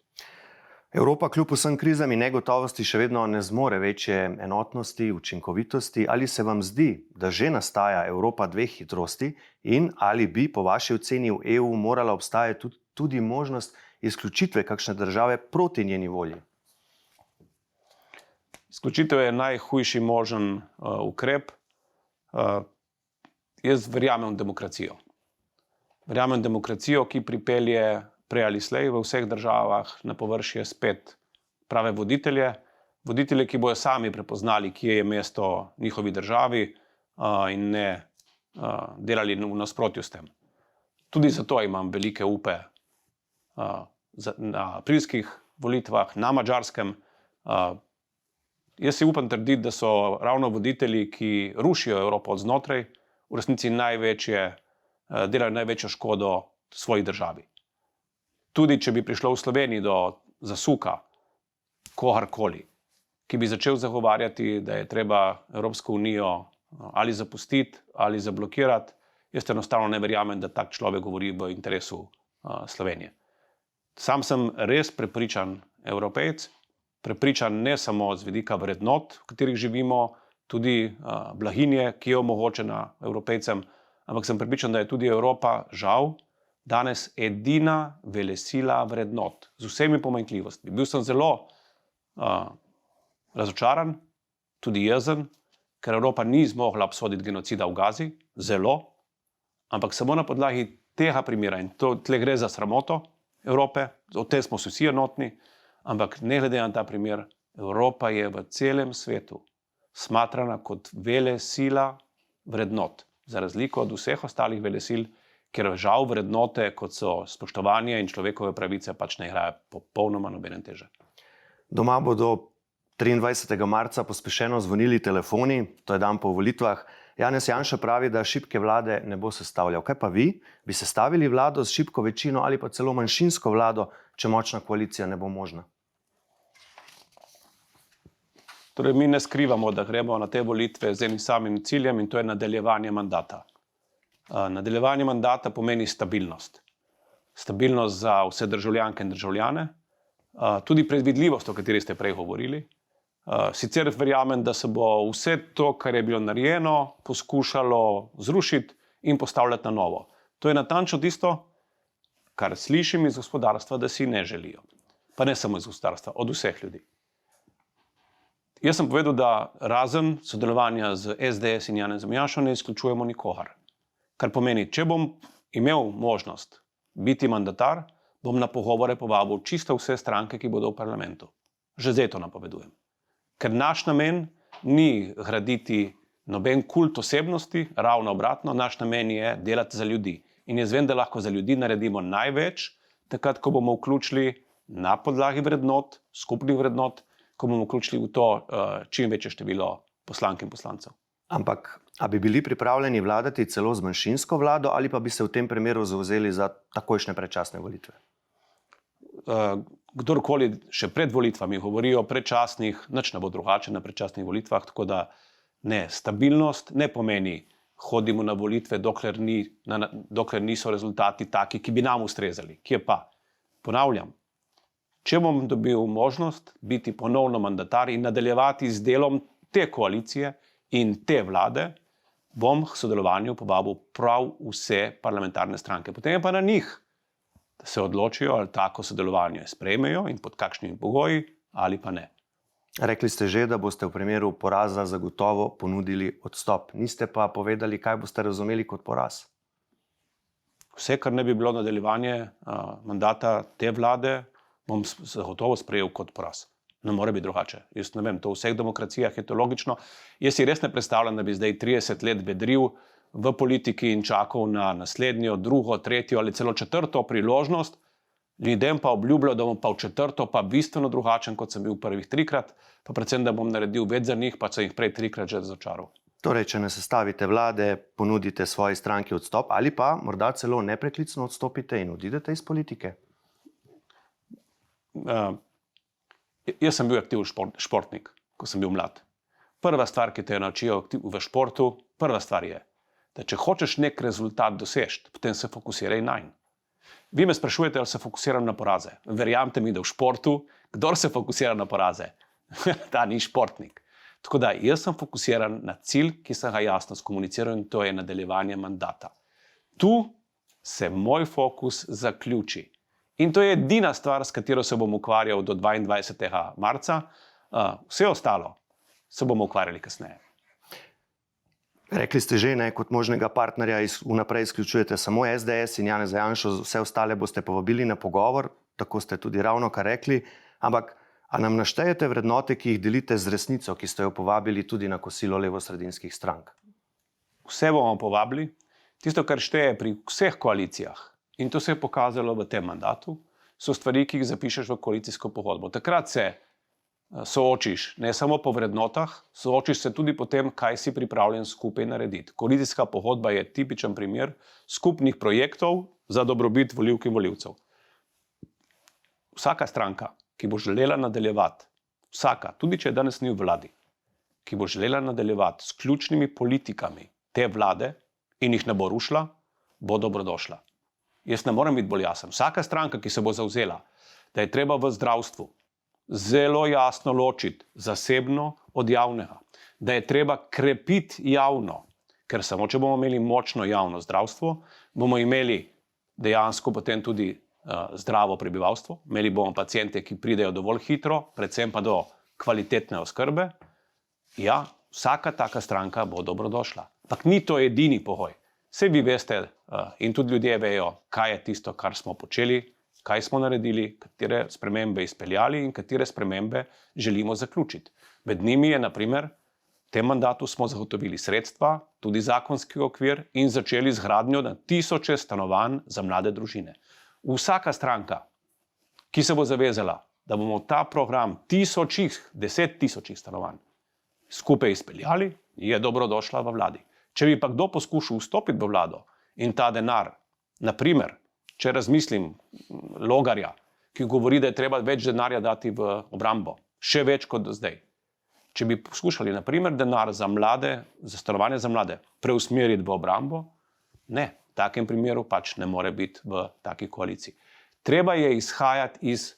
Evropa kljub vsem krizam in negotovosti še vedno ne zmore večje enotnosti, učinkovitosti. Ali se vam zdi, da že nastaja Evropa dveh hitrosti in ali bi po vaši oceni v EU morala obstajati tudi možnost izključitve kakšne države proti njeni volji? Izključitev je najhujši možen ukrep. Jaz verjamem v demokracijo. Verjamem v demokracijo, ki pripelje prej ali slej v vseh državah na površje spet prave voditelje. voditelje, ki bojo sami prepoznali, kje je mesto njihovi državi in ne delali v nasprotju s tem. Tudi zato imam velike upe na aprilskih volitvah, na Madžarskem. Jaz si upam trditi, da so ravno voditelji, ki rušijo Evropo od znotraj, v resnici delajo največjo škodo svoji državi. Tudi če bi prišlo v Sloveniji do zasuka kogarkoli, ki bi začel zagovarjati, da je treba Evropsko unijo ali zapustiti ali zablokirati, jaz enostavno ne verjamem, da tak človek govori v interesu Slovenije. Sam sem res prepričan Evropejec, prepričan ne samo z vidika vrednot, v katerih živimo, tudi blaginje, ki je omogočena Evropejcem, ampak sem prepričan, da je tudi Evropa, žal, danes edina velesila vrednot, z vsemi pomanjkljivostmi. Bil sem zelo razočaran, tudi jezen, ker Evropa ni zmogla obsoditi genocida v Gazi, zelo, ampak samo na podlagi tega primera, in tle gre za sramoto Evrope, o tem smo vsi enotni, ampak ne glede na ta primer, Evropa je v celem svetu smatrana kot velesila vrednot, za razliko od vseh ostalih velesil, ker žal vrednote, kot so spoštovanje in človekove pravice, pač ne igrajo popolnoma nobene teže. Doma bodo 23. marca pospešeno zvonili telefoni, to je dan po volitvah. Janez Janša pravi, da šibke vlade ne bo sestavljal. Kaj pa vi? Bi sestavili vlado z šibko večino ali pa celo manjšinsko vlado, če močna koalicija ne bo možna? Torej, mi ne skrivamo, da gremo na te volitve z enim samim ciljem, in to je nadaljevanje mandata. Nadaljevanje mandata pomeni stabilnost. Stabilnost za vse državljanke in državljane, tudi predvidljivost, o kateri ste prej govorili. Sicer verjamem, da se bo vse to, kar je bilo narejeno, poskušalo zrušiti in postavljati na novo. To je natančno tisto, kar slišim iz gospodarstva, da si ne želijo. Pa ne samo iz gospodarstva, od vseh ljudi. Jaz sem povedal, da razen sodelovanja z SDS in Janezom Janšo ne izključujemo nikogar. Kar pomeni, če bom imel možnost biti mandatar, bom na pogovore povabil čisto vse stranke, ki bodo v parlamentu. Že zdaj to napovedujem. Ker naš namen ni graditi noben kult osebnosti, ravno obratno, naš namen je delati za ljudi. In jaz vem, da lahko za ljudi naredimo največ, takrat, ko bomo vključili na podlagi vrednot, skupnih vrednot, ko bomo vključili v to čim večje število poslank in poslancev. Ampak, a bi bili pripravljeni vladati celo z manjšinsko vlado ali pa bi se v tem primeru zavzeli za takojšnje predčasne volitve? Kdorkoli še pred volitvami govori o predčasnih, nič ne bo drugače na predčasnih volitvah, tako da ne, stabilnost ne pomeni hodimo na volitve, dokler niso rezultati taki, ki bi nam ustrezali. Kje pa? Ponavljam, če bom dobil možnost biti ponovno mandatar in nadaljevati z delom te koalicije in te vlade, bom k sodelovanju povabil prav vse parlamentarne stranke. Potem je pa na njih, da se odločijo, ali tako sodelovanje sprejmejo in pod kakšnimi pogoji, ali pa ne. Rekli ste že, da boste v primeru poraza zagotovo ponudili odstop. Niste pa povedali, kaj boste razumeli kot poraz. Vse, kar ne bi bilo nadaljevanje mandata te vlade, bom zagotovo sprejel kot poraz. Ne more biti drugače. Jaz ne vem, to v vseh demokracijah je to logično. Jaz si res ne predstavljam, da bi zdaj 30 let vedril v politiki in čakal na naslednjo, drugo, tretjo ali celo četrto priložnost, ljudem pa obljubljal, da bom pa v četrto pa bistveno drugačen, kot sem bil prvih 3-krat, pa predvsem, da bom naredil več za njih, pa sem jih prej 3-krat že razočaral. Torej, če ne sestavite vlade, ponudite svoji stranki odstop ali pa morda celo nepreklicno odstopite in odidete iz politike? Jaz sem bil aktiven športnik, ko sem bil mlad. Prva stvar, ki te naučijo v športu, prva stvar je, da če hočeš nek rezultat doseči, potem se fokusiraj nanj. Vi me sprašujete, ali se fokusiram na poraze. Verjamete mi, da v športu, kdor se fokusira na poraze, ta ni športnik. Tako da jaz sem fokusiran na cilj, ki sem ga jasno skomuniciral, in to je nadaljevanje mandata. Tu se moj fokus zaključi. In to je edina stvar, s katero se bom ukvarjal do 22. marca. Vse ostalo se bomo ukvarjali kasneje. Rekli ste že, kot možnega partnerja vnaprej izključujete samo SDS in Janeza Janšo, vse ostale boste povabili na pogovor, tako ste tudi ravnokar rekli. Ampak, A nam naštejete vrednote, ki jih delite z resnico, ki ste jo povabili tudi na kosilo levosredinskih strank? Vse bomo povabili. Tisto, kar šteje pri vseh koalicijah, in to se je pokazalo v tem mandatu, so stvari, ki jih zapišeš v koalicijsko pogodbo. Takrat se soočiš ne samo po vrednotah, soočiš se tudi po tem, kaj si pripravljen skupaj narediti. Koalicijska pogodba je tipičen primer skupnih projektov za dobrobit volivk in volivcev. Vsaka stranka, ki bo želela nadaljevati, tudi če danes ni v vladi, ki bo želela nadaljevati s ključnimi politikami te vlade in jih ne bo rušila, bo dobrodošla. Jaz ne morem biti bolj jasen. Vsaka stranka, ki se bo zavzela, da je treba v zdravstvu zelo jasno ločiti zasebno od javnega, da je treba krepiti javno, ker samo če bomo imeli močno javno zdravstvo, bomo imeli dejansko potem tudi zdravo prebivalstvo, imeli bomo paciente, ki pridejo dovolj hitro, predvsem pa do kvalitetne oskrbe. Ja, vsaka taka stranka bo dobrodošla. Ampak ni to edini pogoj. Saj vi veste in tudi ljudje vejo, kaj je tisto, kar smo počeli, kaj smo naredili, katere spremembe izpeljali in katere spremembe želimo zaključiti. Med njimi je, na primer, v tem mandatu smo zagotovili sredstva, tudi zakonski okvir in začeli z gradnjo na tisoče stanovanj za mlade družine. Vsaka stranka, ki se bo zavezala, da bomo ta program 10 tisočih stanovanj skupaj izpeljali, je dobrodošla v vladi. Če bi pa kdo poskušal vstopiti v vlado in ta denar, na primer, če razmislim Logarja, ki govori, da je treba več denarja dati v obrambo, še več kot do zdaj. Če bi poskušali, na primer, denar za mlade, za stanovanje za mlade, preusmeriti v obrambo, ne, v takem primeru pač ne more biti v taki koaliciji. Treba je izhajati iz,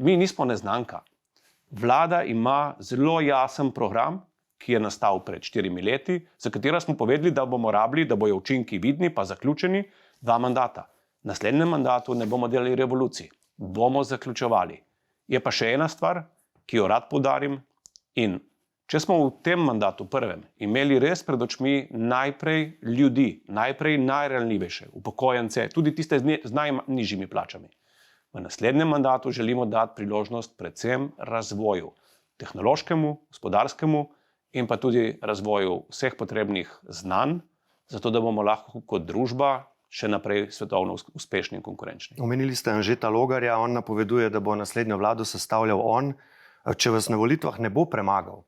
mi nismo neznanka. Vlada ima zelo jasen program, ki je nastal pred 4 leti, za katero smo povedali, da bomo rabili, da bojo učinki vidni, pa zaključeni 2 mandata. V naslednjem mandatu ne bomo delali revolucij, bomo zaključevali. Je pa še ena stvar, ki jo rad poudarim, in če smo v tem mandatu prvem imeli res pred očmi najprej ljudi, najprej najranljivejše, upokojence, tudi tiste z najnižjimi plačami. V naslednjem mandatu želimo dati priložnost predvsem razvoju, tehnološkemu, gospodarskemu in pa tudi razvoju vseh potrebnih znanj, zato da bomo lahko kot družba še naprej svetovno uspešni in konkurenčni. Omenili ste Anžeta Logarja, on napoveduje, da bo naslednjo vlado sestavljal on. Če vas na volitvah ne bo premagal,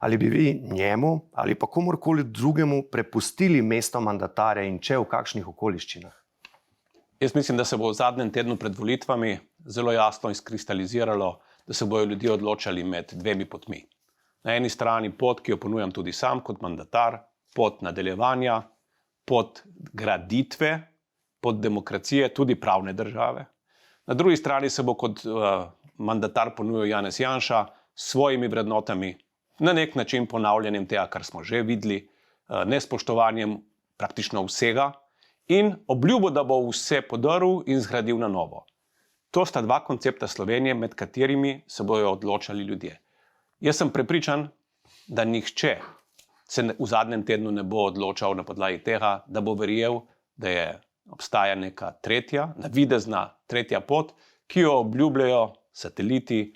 ali bi vi njemu ali pa komurkoli drugemu prepustili mesto mandatarja in če v kakšnih okoliščinah? Jaz mislim, da se bo v zadnjem tednu pred volitvami zelo jasno izkristaliziralo, da se bojo ljudje odločali med 2 potmi. Na eni strani pot, ki jo ponujam tudi sam kot mandatar, pot nadaljevanja, pot graditve, pot demokracije, tudi pravne države. Na drugi strani se bo kot mandatar ponujal Janez Janša s svojimi vrednotami, na nek način ponavljanjem tega, kar smo že videli, nespoštovanjem praktično vsega in obljubo, da bo vse podrl in zgradil na novo. To sta 2 koncepta Slovenije, med katerimi se bojo odločali ljudje. Jaz sem prepričan, da nihče se v zadnjem tednu ne bo odločal na podlagi tega, da bo verjel, da obstaja neka tretja, navidezna tretja pot, ki jo obljubljajo sateliti,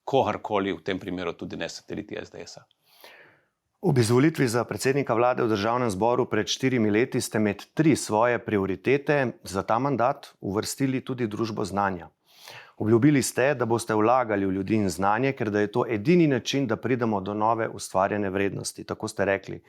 kogarkoli, v tem primeru tudi ne sateliti SDS-a. Ob izvolitvi za predsednika vlade v Državnem zboru pred 4 leti ste med 3 svoje prioritete za ta mandat uvrstili tudi družbo znanja. Obljubili ste, da boste vlagali v ljudi in znanje, ker da je to edini način, da pridemo do nove ustvarjene vrednosti. Tako ste rekli.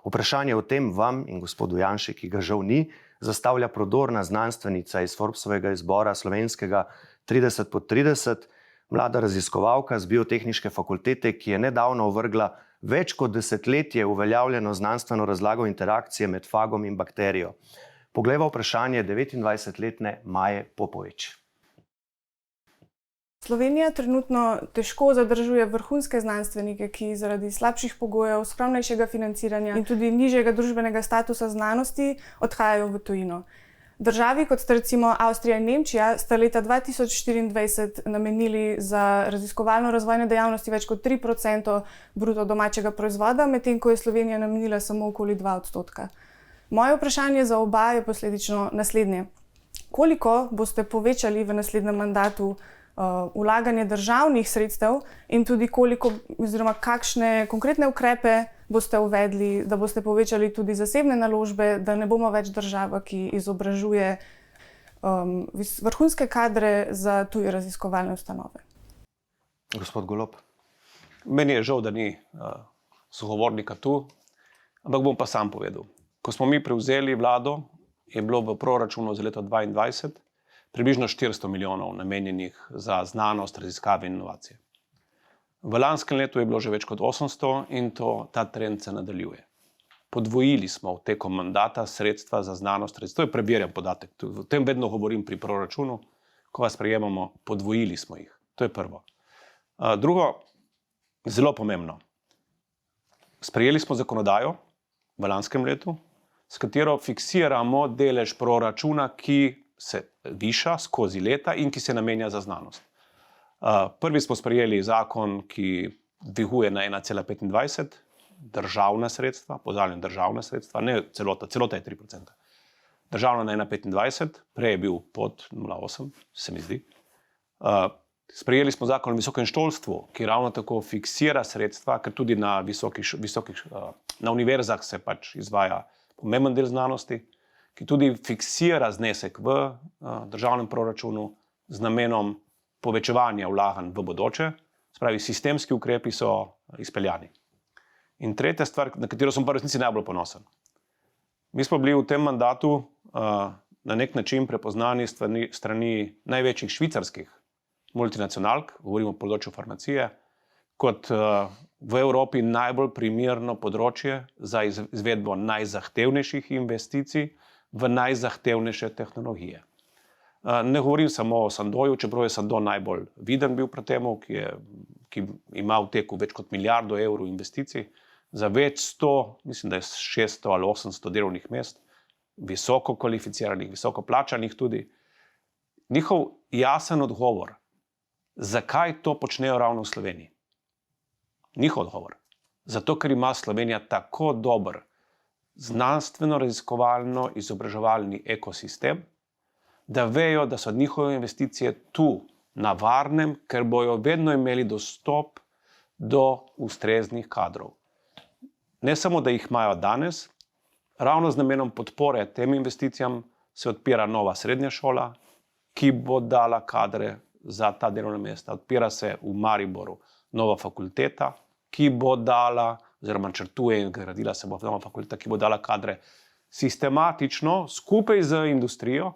Vprašanje o tem vam in gospodu Janši, ki ga žal ni, zastavlja prodorna znanstvenica iz Forbesovega izbora slovenskega 30x30, mlada raziskovalka z Biotehniške fakultete, ki je nedavno ovrgla več kot desetletje uveljavljeno znanstveno razlago interakcije med fagom in bakterijo. Poglejva vprašanje 29-letne Maje Popovič. Slovenija trenutno težko zadržuje vrhunske znanstvenike, ki zaradi slabših pogojev, skromnejšega financiranja in tudi nižjega družbenega statusa znanosti odhajajo v tujino. Državi, kot sta recimo Avstrija in Nemčija, sta leta 2024 namenili za raziskovalno razvojne dejavnosti več kot 3% bruto domačega proizvoda, medtem ko je Slovenija namenila samo okoli 2%. Moje vprašanje za oba je posledično naslednje. Koliko boste povečali v naslednjem mandatu vlaganje državnih sredstev in tudi koliko oziroma kakšne konkretne ukrepe boste uvedli, da boste povečali tudi zasebne naložbe, da ne bomo več država, ki izobražuje vrhunske kadre za tuje raziskovalne ustanove. Gospod Golob. Meni je žal, da ni sogovornika tu, ampak bom pa sam povedal. Ko smo mi prevzeli vlado, je bilo v proračunu za leto 2022 približno 400 milijonov namenjenih za znanost, raziskave in inovacije. V lanskem letu je bilo že več kot 800 in ta trend se nadaljuje. Podvojili smo v tekom mandata sredstva za znanost, to je preverjen podatek, o tem vedno govorim pri proračunu, ko vas sprejemamo, podvojili smo jih. To je prvo. Drugo, zelo pomembno. Sprejeli smo zakonodajo v lanskem letu, s katero fiksiramo delež proračuna, ki se viša skozi leta in ki se namenja za znanost. Prvi smo sprejeli zakon, ki dviguje na 1,25 državna sredstva, pozavljam državna sredstva, ne celota je 3%. Državna na 1,25, prej je bil pod 0,8, se mi zdi. Sprejeli smo zakon o visokem šolstvu, ki ravno tako fiksira sredstva, ker tudi na univerzah se pač izvaja pomemben del znanosti, ki tudi fiksira znesek v državnem proračunu z namenom povečevanja vlaganj v bodoče, spravi sistemski ukrepi so izpeljani. In tretja stvar, na katero sem pa resnici najbolj ponosen. Mi smo bili v tem mandatu na nek način prepoznani strani največjih švicarskih multinacionalk, govorimo o področju farmacije, kot v Evropi najbolj primerno področje za izvedbo najzahtevnejših investicij v najzahtevnejše tehnologije. Ne govorim samo o Sandoju, čeprav je Sando najbolj viden bil pri temu, ki ima v teku več kot milijardo evrov investicij za več 100, mislim, da je 600 ali 800 delovnih mest, visoko kvalificiranih, visoko plačanih tudi. Njihov jasen odgovor, zakaj to počnejo ravno v Sloveniji? Njihov odgovor. Zato, ker ima Slovenija tako dober znanstveno-raziskovalno izobraževalni ekosistem, da vejo, da so njihove investicije tu na varnem, ker bojo vedno imeli dostop do ustreznih kadrov. Ne samo, da jih imajo danes, ravno z namenom podpore tem investicijam se odpira nova srednja šola, ki bo dala kadre za ta delovna mesta. Odpira se v Mariboru nova fakulteta, ki bo dala, oziroma načrtuje in gradila se bo nova fakulteta, ki bo dala kadre sistematično, skupaj z industrijo,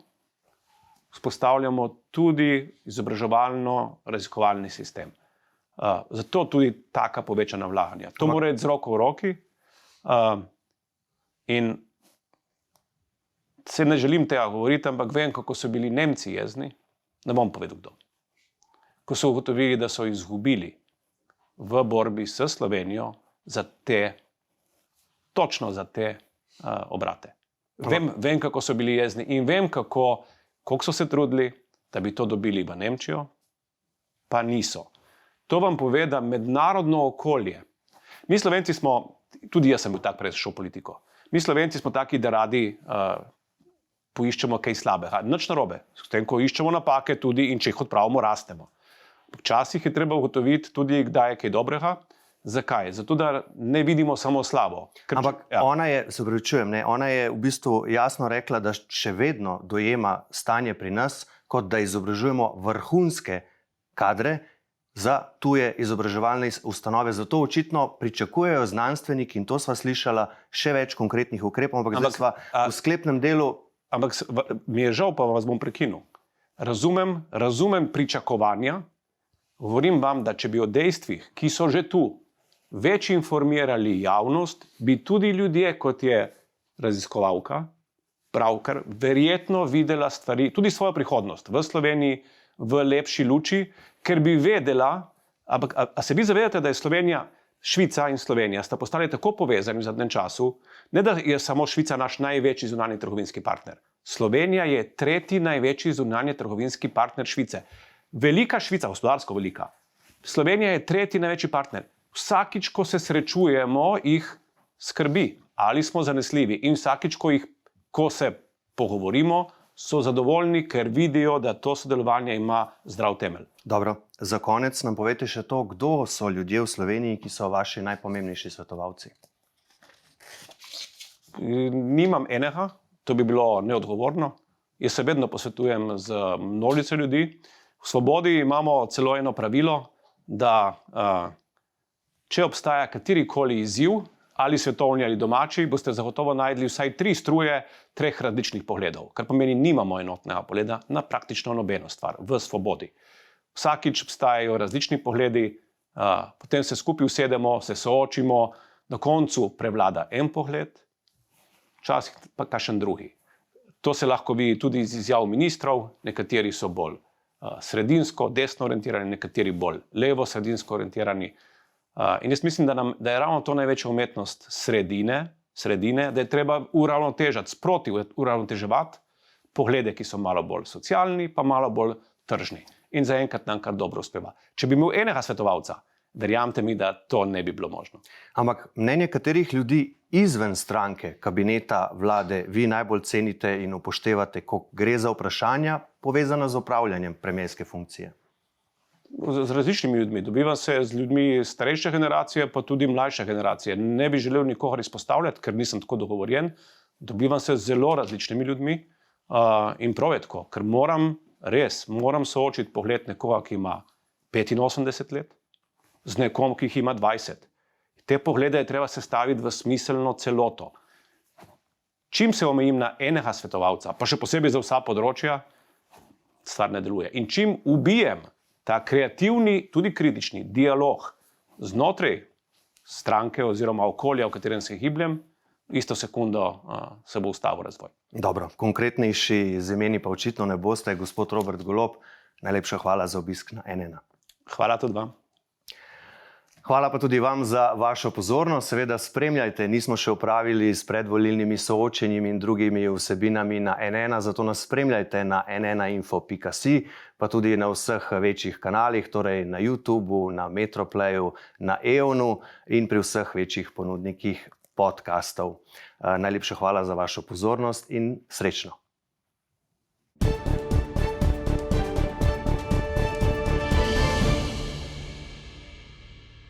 vzpostavljamo tudi izobraževalno-raziskovalni sistem. Zato tudi taka povečana vlaganja. To mora iti z roko v roki in se ne želim tega govoriti, ampak vem, kako so bili Nemci jezni, ne bom povedal kdo. Ko so ugotovili, da so izgubili v borbi s Slovenijo točno za te obrate. Vem, kako so bili jezni in vem, koliko so se trudili, da bi to dobili v Nemčijo, pa niso. To vam pove, da mednarodno okolje. Mi Slovenci smo, tudi jaz sem bil tak, prej šel v politiko, mi Slovenci smo taki, da radi poiščemo kaj slabega. Nič narobe. S tem, ko iščemo napake tudi in če jih odpravimo, rastemo. Včasih je treba ugotoviti tudi, kdaj je kaj dobrega. Zakaj? Zato, da ne vidimo samo slabo. Ampak ona je, se upravičujem, ona je v bistvu jasno rekla, da še vedno dojema stanje pri nas, kot da izobražujemo vrhunske kadre za tuje izobraževalne ustanove. Zato očitno pričakujejo znanstveniki, in to sva slišala, še več konkretnih ukrepov, ampak zdaj sva v sklepnem delu. Ampak mi je žal, pa vas bom prekinil. Razumem pričakovanja. Govorim vam, da če bi o dejstvih, ki so že tu, več informirali javnost, bi tudi ljudje, kot je raziskovalka, pravkar, verjetno videla stvari, tudi svojo prihodnost v Sloveniji v lepši luči, ker bi vedela, ampak a se vi zavedate, da je Slovenija, Švica in Slovenija sta postali tako povezani v zadnjem času, ne da je samo Švica naš največji zunanji trgovinski partner. Slovenija je tretji največji zunanji trgovinski partner Švice. Velika Švica, gospodarsko velika. Slovenija je tretji največji partner. Vsakič, ko se srečujemo, jih skrbi, ali smo zanesljivi. In vsakič, ko se pogovorimo, so zadovoljni, ker vidijo, da to sodelovanje ima zdrav temelj. Dobro, za konec nam povejte še to, kdo so ljudje v Sloveniji, ki so vaši najpomembnejši svetovalci. Nimam enega, to bi bilo neodgovorno. Jaz se vedno posvetujem z množico ljudi. V Svobodi imamo celo eno pravilo, da če obstaja katerikoli izziv, ali svetovni ali domači, boste zagotovo najdli vsaj 3 struje 3 različnih pogledov, kar pomeni, nimamo enotnega pogleda na praktično nobeno stvar v Svobodi. Vsakič obstajajo različni pogledi, potem se skupaj usedemo, se soočimo, na koncu prevlada en pogled, včasih pa kakšen drugi. To se lahko vidi tudi iz izjav ministrov, nekateri so bolj sredinsko, desno orientirani, nekateri bolj levo sredinsko orientirani. In jaz mislim, da je ravno to največja umetnost sredine, da je treba uravnotežati, sproti uravnoteževati poglede, ki so malo bolj socialni, pa malo bolj tržni. In zaenkrat nam kar dobro uspeva. Če bi imel enega svetovalca, verjamete mi, da to ne bi bilo možno. Ampak mnenje katerih ljudi izven stranke, kabineta, vlade vi najbolj cenite in upoštevate, ko gre za vprašanja povezana z upravljanjem premierske funkcije? Z različnimi ljudmi. Dobivam se z ljudmi starejše generacije, pa tudi mlajše generacije. Ne bi želel nikogar izpostavljati, ker nisem tako dogovorjen. Dobivam se z zelo različnimi ljudmi in prav je tako, ker moram soočiti pogled nekoga, ki ima 85 let, z nekom, ki jih ima 20. Te poglede je treba sestaviti v smiselno celoto. Čim se omejim na enega svetovalca, pa še posebej za vsa področja, stvar ne deluje. In čim ubijem ta kreativni, tudi kritični dialog znotraj stranke oziroma okolja, v katerem se gibljem, isto sekundo se bo ustavil razvoj. Dobro, konkretnejši z imeni pa očitno ne boste, gospod Robert Golob. Najlepša hvala za obisk na N1. Hvala tudi vam. Hvala pa tudi vam za vašo pozornost. Seveda spremljajte, nismo še opravili s predvolilnimi soočenjimi in drugimi vsebinami na N1, zato nas spremljajte na n1info.si, pa tudi na vseh večjih kanalih, torej na YouTubeu, na Metroplayu, na EONu in pri vseh večjih ponudnikih podcastov. Najlepša hvala za vašo pozornost in srečno!